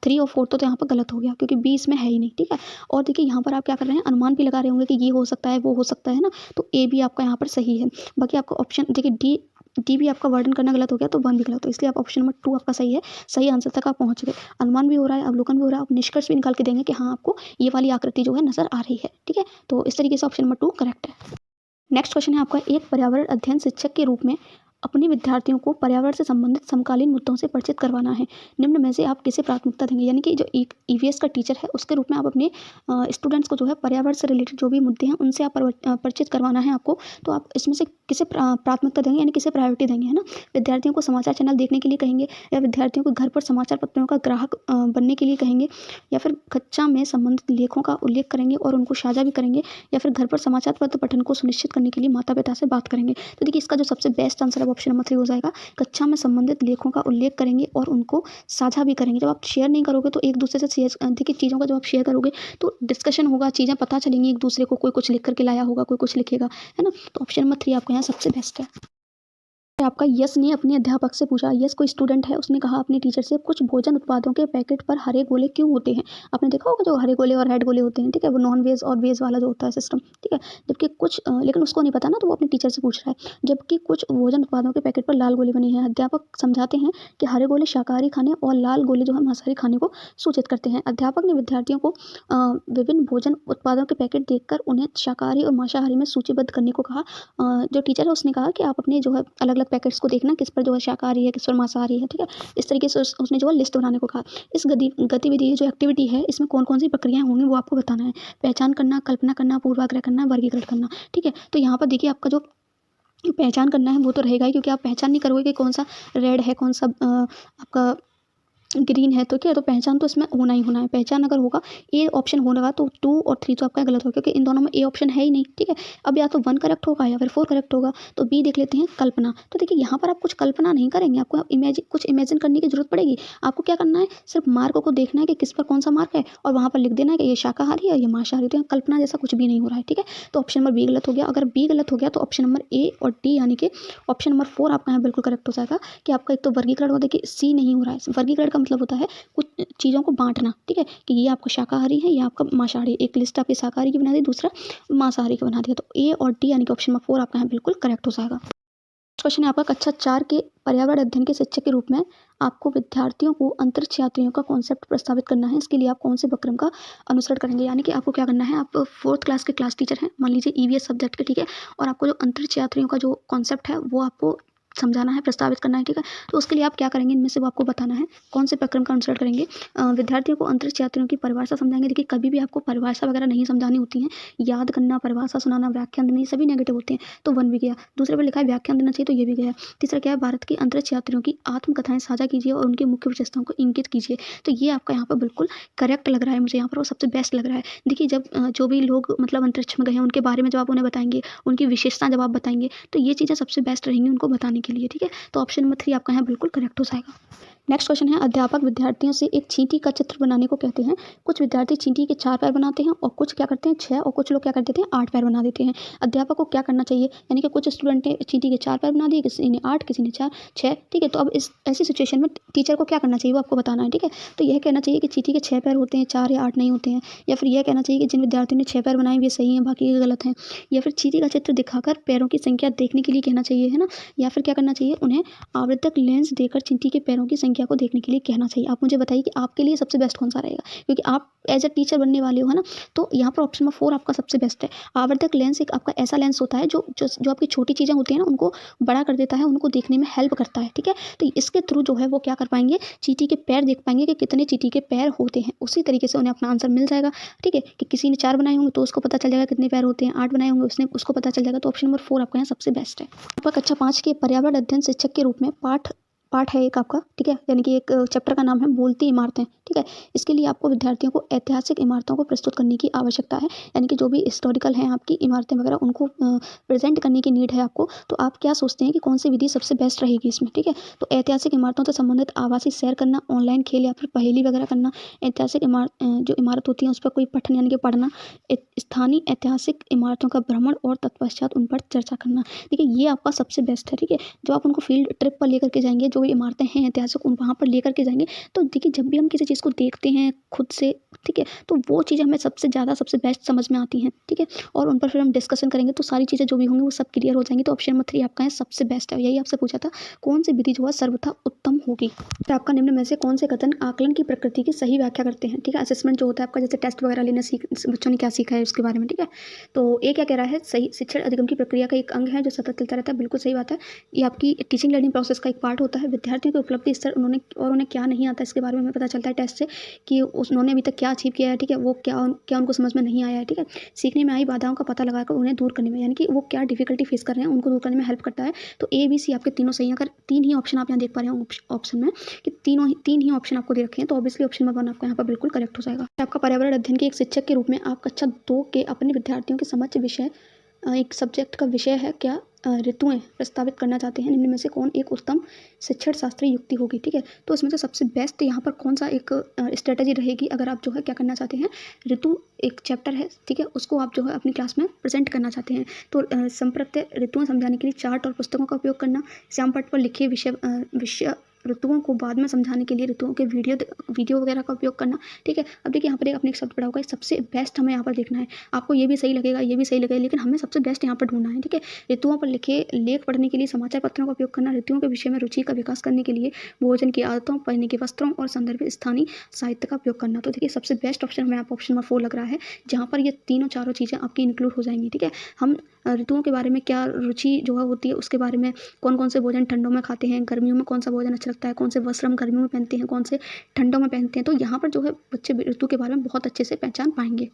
3 और 4 तो यहाँ पर गलत हो गया क्योंकि बी इसमें है ही नहीं, ठीक है। और देखिए यहाँ पर आप क्या कर रहे हैं, अनुमान भी लगा रहे होंगे कि ये हो सकता है, वो हो सकता है ना। तो ए भी आपका यहाँ पर सही है। बाकी आपका ऑप्शन देखिए डी भी आपका वर्णन करना गलत हो गया, तो 1 भी गलत हो, इसलिए आप ऑप्शन नंबर 2 आपका सही है। सही आंसर तक आप पहुंच गए। अनुमान भी हो रहा है, अवलोकन भी हो रहा है, आप निष्कर्ष भी निकाल के देंगे कि हाँ आपको ये वाली आकृति जो है नजर आ रही है, ठीक है। तो इस तरीके से ऑप्शन नंबर 2 करेक्ट है। नेक्स्ट क्वेश्चन है आपका, एक पर्यावरण अध्ययन शिक्षक के रूप में अपने विद्यार्थियों को पर्यावरण से संबंधित समकालीन मुद्दों से परिचित करवाना है। निम्न में से आप किसे प्राथमिकता देंगे? यानी कि जो एक ईवीएस का टीचर है उसके रूप में आप अपने स्टूडेंट्स को जो है पर्यावरण से रिलेटेड जो भी मुद्दे हैं उनसे आप परिचित करवाना है आपको। तो आप इसमें से किसे प्राथमिकता देंगे, यानी किसे प्रायोरिटी देंगे, है ना। विद्यार्थियों को समाचार चैनल देखने के लिए कहेंगे, या विद्यार्थियों को घर पर समाचार पत्रों का ग्राहक बनने के लिए कहेंगे, या फिर कक्षा में संबंधित लेखों का उल्लेख करेंगे और उनको साझा भी करेंगे, या फिर घर पर समाचार पत्र पठन को सुनिश्चित करने के लिए माता पिता से बात करेंगे। तो देखिए इसका जो सबसे बेस्ट आंसर है ऑप्शन नंबर 3 हो जाएगा। कक्षा में संबंधित लेखों का उल्लेख करेंगे और उनको साझा भी करेंगे। जब आप शेयर नहीं करोगे तो एक दूसरे से शेयर, देखिए चीज़ों का जब आप शेयर करोगे तो डिस्कशन होगा, चीज़ें पता चलेंगी एक दूसरे को, कोई कुछ लिख करके लाया होगा, कोई कुछ लिखेगा, है ना। तो ऑप्शन नंबर 3 आपका यहाँ सबसे बेस्ट है। आपका यश ने अपने अध्यापक से पूछा, यश कोई स्टूडेंट है, उसने कहा अपने टीचर से कुछ भोजन उत्पादों के पैकेट पर हरे गोले क्यों होते हैं। आपने देखा होगा जो हरे गोले और रेड गोले होते हैं, ठीक है, वो नॉन वेज और वेज वाला जो होता है सिस्टम, ठीक है। जबकि कुछ लेकिन उसको नहीं पता ना, तो वो अपने टीचर से पूछ रहा है। जबकि कुछ भोजन उत्पादों के पैकेट पर लाल गोले बने हैं। अध्यापक समझाते हैं कि हरे गोले शाकाहारी खाने और लाल गोले जो है मांसाहारी खाने को सूचित करते हैं। अध्यापक ने विद्यार्थियों को विभिन्न भोजन उत्पादों के पैकेट देखकर उन्हें शाकाहारी और मांसाहारी में सूचीबद्ध करने को कहा। जो टीचर है उसने कहा कि आप अपने जो है अलग अलग पैकेट्स को देखना किस पर जो है शाकाहारी है, किस पर मांसाहारी है, ठीक है। इस तरीके से उसने जो है लिस्ट बनाने को कहा। इस गतिविधि जो एक्टिविटी है इसमें कौन कौन सी प्रक्रियाएं होंगी वो आपको बताना है। पहचान करना, कल्पना करना, पूर्वाग्रह करना, वर्गीकरण करना, ठीक है। तो यहाँ पर देखिए आपका जो पहचान करना है वो तो रहेगा ही, क्योंकि आप पहचान नहीं करोगे कि कौन सा रेड है, कौन सा आपका ग्रीन है, तो क्या है, तो पहचान तो इसमें होना ही होना है। पहचान अगर होगा, ए ऑप्शन होगा तो 2 और 3 तो आपका गलत होगा, क्योंकि इन दोनों में ए ऑप्शन है ही नहीं, ठीक है। अब या तो 1 करेक्ट होगा या फिर 4 करेक्ट होगा। तो बी देख लेते हैं, कल्पना। तो देखिए यहाँ पर आप कुछ कल्पना नहीं करेंगे, आपको कुछ इमेजिन करने की जरूरत पड़ेगी। आपको क्या करना है, सिर्फ मार्क को देखना है कि किस पर कौन सा मार्क है और वहाँ पर लिख देना है कि ये शाकाहारी है, ये मांसाहारी। तो यहाँ कल्पना जैसा कुछ भी नहीं हो रहा है, ठीक है। तो ऑप्शन नंबर बी गलत हो गया। अगर बी गलत हो गया तो ऑप्शन नंबर ए और डी यानी कि ऑप्शन नंबर 4 आपका यहाँ बिल्कुल करेक्ट हो जाएगा। कि आपका एक तो वर्गीकरण हो, देखिए सी नहीं हो रहा है। वर्गीकरण का मतलब होता है कुछ चीज़ों को बांटना, ठीक है, कि ये आपका शाकाहारी है, ये आपका मांसाहारी। एक लिस्ट आपकी शाकाहारी की बना दी, दूसरा मांसाहारी का बना दिया। तो ए और डी यानी कि ऑप्शन नंबर 4 आपका यहाँ बिल्कुल करेक्ट हो जाएगा। क्वेश्चन है आपका, कक्षा 4 के पर्यावरण अध्ययन के शिक्षक के रूप में आपको विद्यार्थियों को अंतरिक्ष यात्रियों का कॉन्सेप्ट प्रस्तावित करना है। इसके लिए आप कौन से उपक्रम का अनुसरण करेंगे। यानी कि आपको क्या करना है, आप 4th क्लास के क्लास टीचर हैं, मान लीजिए ईवीएस सब्जेक्ट के, ठीक है। और आपको जो अंतरिक्ष यात्रियों का जो कॉन्सेप्ट है वो आपको समझाना है, प्रस्तावित करना है, ठीक है। तो उसके लिए आप क्या करेंगे, इनमें से वो आपको बताना है कौन से प्रक्रम का अनुसरण करेंगे। विद्यार्थियों को अंतरिक्ष यात्रियों की परिभाषा समझाएंगे। देखिए कभी भी आपको परिभाषा वगैरह नहीं समझानी होती है, याद करना, परिभाषा सुनाना, व्याख्यान देना, ये सभी नेगेटिव होते हैं। तो 1 भी गया। दूसरे पर लिखा है व्याख्यान देना चाहिए, तो ये भी गया। तीसरा क्या है, भारत की अंतरिक्ष यात्रियों की आत्मकथाएं साझा कीजिए और उनकी मुख्य विशेषताओं को इंगित कीजिए। तो ये आपका यहाँ पर बिल्कुल करेक्ट लग रहा है मुझे, यहाँ पर वो सबसे बेस्ट लग रहा है। देखिए जब जो भी लोग मतलब अंतरिक्ष में गए हैं उनके बारे में जब आप उन्हें बताएंगे, उनकी विशेषता जब आप बताएंगे, तो ये चीज़ें सबसे बेस्ट रहेंगी उनको बताने के लिए, ठीक है। तो ऑप्शन नंबर 3 आपका यहाँ बिल्कुल करेक्ट हो जाएगा। नेक्स्ट क्वेश्चन है, अध्यापक विद्यार्थियों से एक चींटी का चित्र बनाने को कहते हैं। कुछ विद्यार्थी चींटी के 4 पैर बनाते हैं और कुछ क्या करते हैं 6, और कुछ लोग क्या कर देते हैं 8 पैर बना देते हैं। अध्यापक को क्या करना चाहिए, यानी कि कुछ स्टूडेंट ने चींटी के 4 पैर बना दिए, किसी ने 8, किसी ने 4, 6, ठीक है। तो अब इस ऐसी सिचुएशन में टीचर को क्या करना चाहिए वो आपको बताना है, ठीक है। तो यह कहना चाहिए कि चींटी के 6 पैर होते हैं, 4 या 8 नहीं होते हैं। या फिर यह कहना चाहिए कि जिन विद्यार्थियों ने 6 पैर बनाए वे सही हैं, बाकी गलत हैं। या फिर चींटी का चित्र दिखाकर पैरों की संख्या देखने के लिए कहना चाहिए, है ना। या फिर क्या करना चाहिए, उन्हें आवर्धक लेंस देकर चींटी के पैरों की संख्या संख्या को देखने के लिए कहना चाहिए। आप मुझे बताइए कि आपके लिए सबसे बेस्ट कौन सा रहेगा, क्योंकि आप एज अ टीचर बनने वाले हो, है ना। तो यहाँ पर ऑप्शन नंबर 4 आपका सबसे बेस्ट है। आवर्धक लेंस एक आपका ऐसा लेंस होता है जो आपकी छोटी चीज़ें होती हैं ना उनको बड़ा कर देता है, उनको देखने में हेल्प करता है, ठीक है। तो इसके थ्रू जो है वो क्या कर पाएंगे, चींटी के पैर देख पाएंगे कि कितने चींटी के पैर होते हैं। उसी तरीके से उन्हें अपना आंसर मिल जाएगा, ठीक है। कि किसी ने 4 बनाए होंगे तो उसको पता चल जाएगा कितने पैर होते हैं, 8 बनाए होंगे उसको पता चल जाएगा। तो ऑप्शन नंबर 4 आपका यहाँ सबसे बेस्ट है। आपका कक्षा 5 के पर्यावरण अध्ययन शिक्षक के रूप में पाठ है एक आपका, ठीक है। यानी कि एक चैप्टर का नाम है बोलती इमारतें, ठीक है। इसके लिए आपको विद्यार्थियों को ऐतिहासिक इमारतों को प्रस्तुत करने की आवश्यकता है, यानी कि जो भी हिस्टोरिकल हैं आपकी इमारतें वगैरह उनको प्रेजेंट करने की नीड है आपको। तो आप क्या सोचते हैं कि कौन सी विधि सबसे बेस्ट रहेगी इसमें, ठीक है। तो ऐतिहासिक इमारतों से संबंधित आभासी सैर करना, ऑनलाइन खेल या फिर पहेली वगैरह करना, ऐतिहासिक जो इमारत होती है उस पर कोई पठन यानी कि पढ़ना, स्थानीय ऐतिहासिक इमारतों का भ्रमण और तत्पश्चात उन पर चर्चा करना। देखिए ये आपका सबसे बेस्ट है, ठीक है। जो आप उनको फील्ड ट्रिप पर लेकर के जाएंगे, जो इमारतें हैं ऐतिहासिक उन वहाँ पर लेकर के जाएंगे, तो देखिए जब भी हम किसी चीज़ को देखते हैं खुद से, ठीक है, तो वो चीज़ें हमें सबसे बेस्ट समझ में आती हैं, ठीक है। और उन पर फिर हम डिस्कशन करेंगे तो सारी चीज़ें जो भी होंगी वो सब क्लियर हो जाएंगी। तो ऑप्शन नंबर 3 आपका है सबसे बेस्ट है। यही आपसे पूछा था कौन सी विधि जो है सर्वथा उत्तम होगी। तो आपका निम्न में से कौन से कथन आकलन की प्रकृति की सही व्याख्या करते हैं, ठीक है। असेसमेंट जो होता है आपका, जैसे टेस्ट वगैरह लेना बच्चों ने क्या सीखा है उसके बारे में, ठीक है। तो ये क्या कह रहा है, सही शिक्षण अधिगम की प्रक्रिया का एक अंग है जो सतत चलता रहता है। बिल्कुल सही बात है। ये आपकी टीचिंग लर्निंग प्रोसेस का एक पार्ट होता है। विद्यार्थियों के उपलब्धि स्तर उन्हें क्या नहीं आता इसके बारे में हमें पता चलता है टेस्ट से, कि उन्होंने अभी तक क्या अचीव किया है, ठीक है। वो क्या उनको समझ में नहीं आया है, ठीक है। सीखने में आई बाधाओं का पता लगाकर उन्हें दूर करने में, यानी कि वो क्या डिफिकल्टी फेस कर रहे हैं उनको दूर करने में हेल्प करता है। तो ए बी सी आपके तीनों सही हैं। अगर 3 ही ऑप्शन आप यहाँ देख पा रहे हो ऑप्शन में कि तीन ही ऑप्शन आपको दे रखे हैं, तो ऑब्वियसली ऑप्शन नंबर 1 आपका यहाँ पर बिल्कुल करेक्ट हो जाएगा। आपका पर्यावरण अध्ययन के एक शिक्षक के रूप में आप कक्षा 2 के अपने विद्यार्थियों के समक्ष विषय, एक सब्जेक्ट का विषय है क्या ऋतुएं प्रस्तावित करना चाहते हैं। निम्न में से कौन एक उत्तम शिक्षण शास्त्रीय युक्ति होगी, ठीक है। तो इसमें से सबसे बेस्ट यहाँ पर कौन सा एक स्ट्रेटजी रहेगी, अगर आप जो है क्या करना चाहते हैं, ऋतु एक चैप्टर है, ठीक है, उसको आप जो है अपनी क्लास में प्रेजेंट करना चाहते हैं। तो संप्रत्य ऋतुएं समझाने के लिए चार्ट और पुस्तकों का उपयोग करना, श्यामपट्ट पर लिखे विषय ऋतुओं को बाद में समझाने के लिए ऋतुओं के वीडियो वगैरह का उपयोग करना, ठीक है। अब देखिए यहाँ पर आपने एक शब्द पढ़ा होगा, सबसे बेस्ट हमें यहाँ पर देखना है। आपको ये भी सही लगेगा, ये भी सही लगेगा, लेकिन हमें सबसे बेस्ट यहाँ पर ढूंढना है, ठीक है। ऋतुओं पर लिखे लेख पढ़ने के लिए समाचार पत्रों का उपयोग करना, ऋतुओं के विषय में रुचि का विकास करने के लिए भोजन की आदतों, पहनने के वस्त्रों और संदर्भित स्थानीय साहित्य का उपयोग करना। तो देखिए सबसे बेस्ट ऑप्शन हमें आप ऑप्शन नंबर 4 लग रहा है, जहाँ पर ये तीनों चारों चीज़ें आपकी इंक्लूड हो जाएंगी, ठीक है। हम ऋतुओं के बारे में क्या रुचि जो है होती है, उसके बारे में कौन कौन से भोजन ठंडों में खाते हैं, गर्मियों में कौन सा भोजन अच्छा लगता है, कौन से वस्त्र हम गर्मियों में पहनते हैं, कौन से ठंडों में पहनते हैं, तो यहाँ पर जो है बच्चे ऋतु के बारे में बहुत अच्छे से पहचान पाएंगे।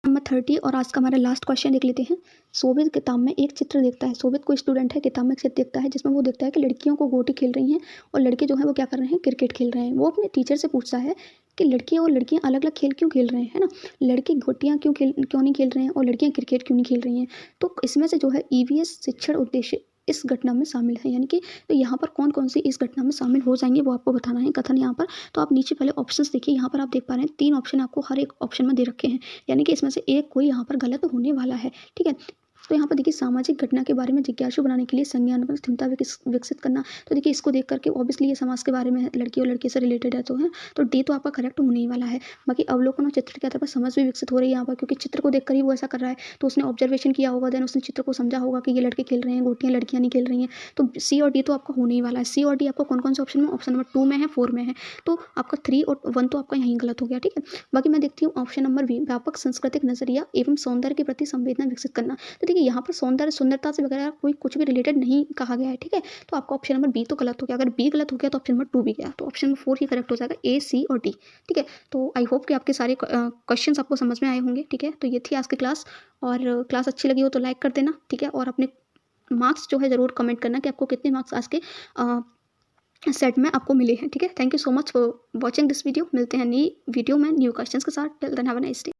नंबर 30 और आज का हमारा लास्ट क्वेश्चन देख लेते हैं। शोभित किताब में एक चित्र देखता है, शोभित कोई स्टूडेंट है, किताब में एक चित्र देखता है जिसमें वो देखता है कि लड़कियों को गोटी खेल रही हैं और लड़के जो है वो क्या कर रहे हैं, क्रिकेट खेल रहे हैं। वो अपने टीचर से पूछता है कि लड़के और लड़कियां अलग अलग खेल क्यों खेल रहे हैं, है ना। लड़के गोटियां क्यों नहीं खेल रहे हैं और लड़कियां क्रिकेट क्यों नहीं खेल रही हैं। तो इसमें से जो है ईवीएस शिक्षण उद्देश्य इस घटना में शामिल है, यानी कि तो यहाँ पर कौन कौन सी इस घटना में शामिल हो जाएंगे वो आपको बताना है कथन यहाँ पर। तो आप नीचे पहले ऑप्शंस देखिए, यहाँ पर आप देख पा रहे हैं 3 ऑप्शन आपको हर एक ऑप्शन में दे रखे हैं, यानी कि इसमें से एक कोई यहाँ पर गलत होने वाला है, ठीक है। तो यहाँ पर देखिए सामाजिक घटना के बारे में जिज्ञासु बनाने के लिए संज्ञानात्मक क्षमता विकसित करना। तो देखिए इसको देख करके ऑब्वियसली ये समाज के बारे में है, लड़की और लड़के से रिलेटेड है, तो डी तो आपका करेक्ट होने ही वाला है। बाकी अवलोकन और चित्र के आधार पर समझ भी विकसित हो रही है यहाँ पर, क्योंकि चित्र को देखकर ही वो ऐसा कर रहा है, तो उसने ऑब्जर्वेशन किया होगा, देन उसने चित्र को समझा होगा कि ये लड़के खेल रहे हैं, गोटियाँ लड़कियाँ नहीं खेल रही हैं। तो सी और डी तो आपका होने ही वाला है। सी और डी आपको कौन कौन से ऑप्शन में, ऑप्शन नंबर 2 में है, 4 में है, तो आपका 3 और 1 तो आपका यहीं गलत हो गया, ठीक है। बाकी मैं देखती हूँ ऑप्शन नंबर बी, व्यापक सांस्कृतिक नजरिया एवं सौंदर्य के प्रति संवेदना विकसित करना। तो देखिए यहाँ पर सुंदरता से वगैरह कोई कुछ भी रिलेटेड नहीं कहा गया है, ठीक है। तो आपका ऑप्शन नंबर बी तो गलत हो गया। अगर बी गलत हो गया तो ऑप्शन नंबर 2 भी गया, तो ऑप्शन नंबर 4 ही करेक्ट हो जाएगा, ए सी और डी, ठीक है। तो आई होप कि आपके सारे क्वेश्चंस आपको समझ में आए होंगे, ठीक है। तो ये थी आज की क्लास, और क्लास अच्छी लगी हो तो लाइक कर देना, ठीक है। और अपने मार्क्स जो है ज़रूर कमेंट करना कि आपको कितने मार्क्स आज के सेट में आपको मिले हैं, ठीक है। Thank you so much for watching this video. मिलते हैं नई वीडियो में न्यू क्वेश्चंस के साथ। Till then have a nice day.